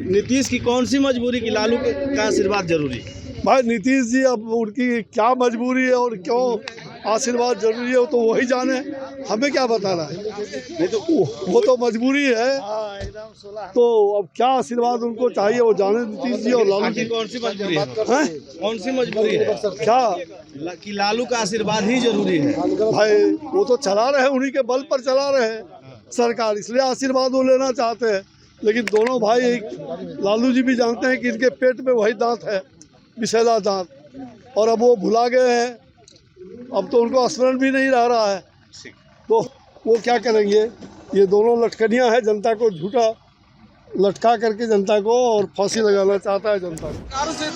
नीतीश की कौन सी मजबूरी की लालू का आशीर्वाद जरूरी? भाई नीतीश जी अब उनकी क्या मजबूरी है और क्यों आशीर्वाद जरूरी है वो तो वही जाने, हमें क्या बताना है। नहीं तो वो तो मजबूरी है, तो अब क्या आशीर्वाद उनको चाहिए वो जाने नीतीश जी और लालू जी। कौन सी मजबूरी है? कौन सी मजबूरी है क्या कि लालू का आशीर्वाद ही जरूरी है? भाई वो तो चला रहे हैं, उन्हीं के बल पर चला रहे हैं सरकार, इसलिए आशीर्वाद वो लेना चाहते हैं। लेकिन दोनों भाई लालू जी भी जानते हैं कि इनके पेट में वही दांत है, विषैला दांत, और अब वो भुला गए हैं, अब तो उनको स्मरण भी नहीं रह रहा है, तो वो क्या करेंगे। ये दोनों लटकनियां हैं, जनता को झूठा लटका करके जनता को और फांसी लगाना चाहता है जनता को। से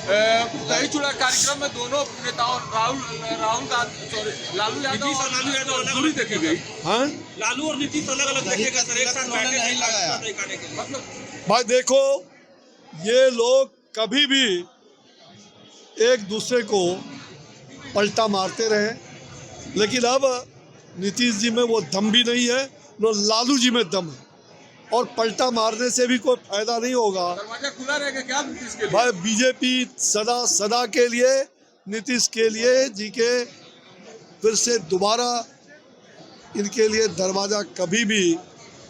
दही चूड़ा कार्यक्रम में दोनों नेताओं राहुल गांधी लालू यादव दूरी देखी गई। हाँ, लालू और नीतीश अलग अलग देखेगा सर, एक साथ बैठे नहीं लगाया मतलब। भाई देखो, ये लोग कभी भी एक दूसरे को पलटा मारते रहे, लेकिन अब नीतीश जी में वो दम भी नहीं है, न लालू जी में दम है, और पलटा मारने से भी कोई फायदा नहीं होगा। दरवाजा खुला रहेगा क्या नीतीश के लिए? भाई बीजेपी सदा के लिए नीतीश के लिए जी के फिर से दोबारा इनके लिए दरवाजा कभी भी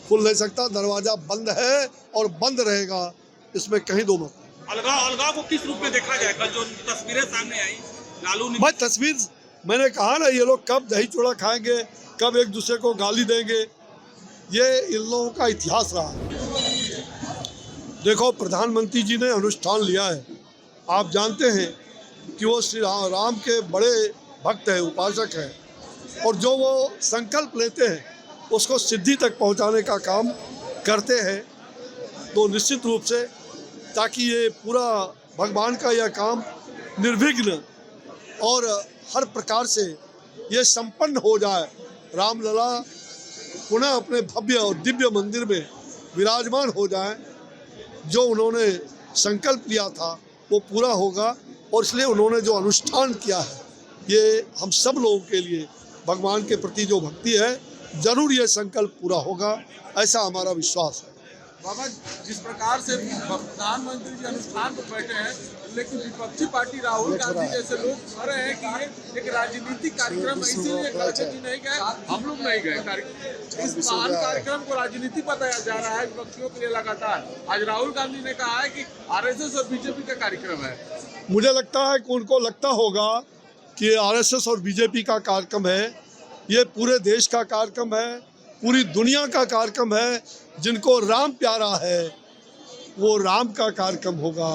खुल नहीं सकता। दरवाजा बंद है और बंद रहेगा, इसमें कहीं दो मत। अलगाव को किस रूप में देखा जाए? कल जो तस्वीरें सामने आई लालू भाई तस्वीर मैंने कहा ना, ये लोग कब दही चूड़ा खाएंगे, कब एक दूसरे को गाली देंगे, ये इन लोगों का इतिहास रहा है। देखो, प्रधानमंत्री जी ने अनुष्ठान लिया है, आप जानते हैं कि वो श्री राम के बड़े भक्त हैं, उपासक हैं, और जो वो संकल्प लेते हैं उसको सिद्धि तक पहुंचाने का काम करते हैं। तो निश्चित रूप से ताकि ये पूरा भगवान का यह काम निर्विघ्न और हर प्रकार से ये संपन्न हो जाए, रामलला पुनः अपने भव्य और दिव्य मंदिर में विराजमान हो जाए, जो उन्होंने संकल्प लिया था वो पूरा होगा। और इसलिए उन्होंने जो अनुष्ठान किया है, ये हम सब लोगों के लिए भगवान के प्रति जो भक्ति है, जरूर ये संकल्प पूरा होगा, ऐसा हमारा विश्वास है। बाबा, जिस प्रकार से प्रधानमंत्री जी अनुष्ठान पर बैठे हैं, लेकिन विपक्षी पार्टी राहुल गांधी जैसे लोग कह रहे हैं कि ये एक राजनीतिक कार्यक्रम है, इसीलिए गांधी जी नहीं गए, हम लोग नहीं गए। इस महान कार्यक्रम को राजनीति बताया जा रहा है विपक्षियों के लिए लगातार। आज राहुल गांधी ने कहा है कि आरएसएस और बीजेपी का कार्यक्रम है। मुझे लगता है कि उनको लगता होगा कि आरएसएस और बीजेपी का कार्यक्रम है, ये पूरे देश का कार्यक्रम है, पूरी दुनिया का कार्यक्रम है। जिनको राम प्यारा है वो राम का कार्यक्रम होगा,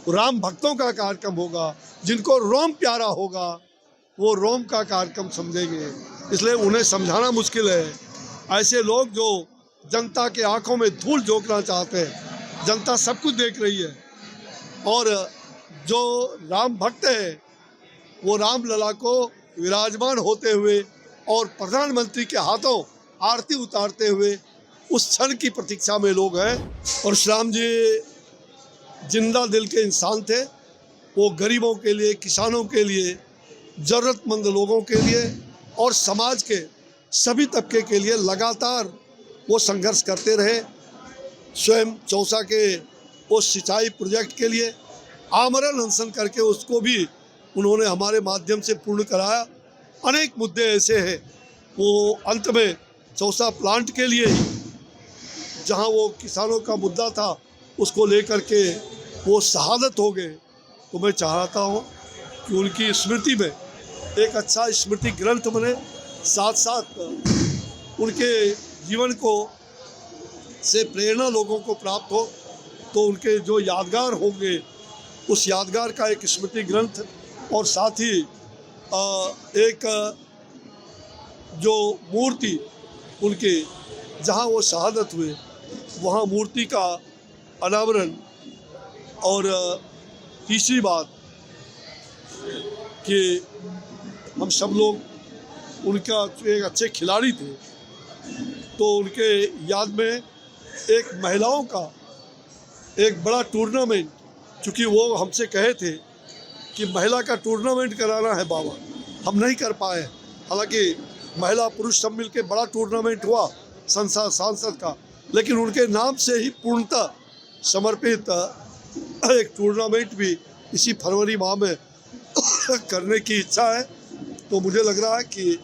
राम भक्तों का कार्यक्रम होगा। जिनको रोम प्यारा होगा वो रोम का कार्यक्रम समझेंगे, इसलिए उन्हें समझाना मुश्किल है। ऐसे लोग जो जनता के आंखों में धूल झोंकना चाहते हैं, जनता सब कुछ देख रही है, और जो राम भक्त है वो राम लला को विराजमान होते हुए और प्रधानमंत्री के हाथों आरती उतारते हुए उस क्षण की प्रतीक्षा में लोग हैं। और श्री राम जी जिंदा दिल के इंसान थे, वो गरीबों के लिए, किसानों के लिए, ज़रूरतमंद लोगों के लिए और समाज के सभी तबके के लिए लगातार वो संघर्ष करते रहे। स्वयं चौसा के उस सिंचाई प्रोजेक्ट के लिए आमरण अनशन करके उसको भी उन्होंने हमारे माध्यम से पूर्ण कराया। अनेक मुद्दे ऐसे हैं, वो अंत में चौसा प्लांट के लिए ही, जहां वो किसानों का मुद्दा था, उसको लेकर के वो शहादत हो गए। तो मैं चाहता हूं कि उनकी स्मृति में एक अच्छा स्मृति ग्रंथ बने, साथ साथ उनके जीवन को से प्रेरणा लोगों को प्राप्त हो, तो उनके जो यादगार होंगे उस यादगार का एक स्मृति ग्रंथ, और साथ ही एक जो मूर्ति उनके जहां वो शहादत हुए वहां मूर्ति का अनावरण। और तीसरी बात कि हम सब लोग उनका एक अच्छे खिलाड़ी थे, तो उनके याद में एक महिलाओं का एक बड़ा टूर्नामेंट, चूँकि वो हमसे कहे थे कि महिला का टूर्नामेंट कराना है बाबा, हम नहीं कर पाए। हालांकि महिला पुरुष सब मिलकर बड़ा टूर्नामेंट हुआ सांसद का, लेकिन उनके नाम से ही पूर्णतः समर्पित एक टूर्नामेंट भी इसी फरवरी माह में करने की इच्छा है। तो मुझे लग रहा है कि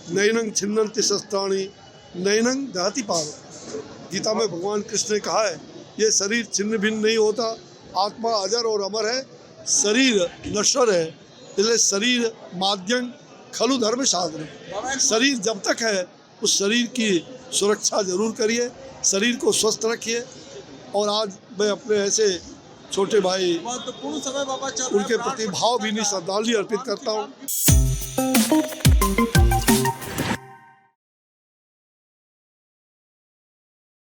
नैनं छिन्नन्ति शस्त्राणि नैनं दहति पावक। गीता में भगवान कृष्ण ने कहा है ये शरीर छिन्न भिन्न नहीं होता, आत्मा अजर और अमर है, शरीर नश्वर है, इसलिए शरीर माध्यम खलु धर्म साधन। शरीर जब तक है उस शरीर की सुरक्षा जरूर करिए, शरीर को स्वस्थ रखिए। और आज मैं अपने ऐसे छोटे भाई महत्वपूर्ण समय बाबा चल रहा है, उनके प्रति भावभीनी श्रद्धांजलि अर्पित करता हूँ।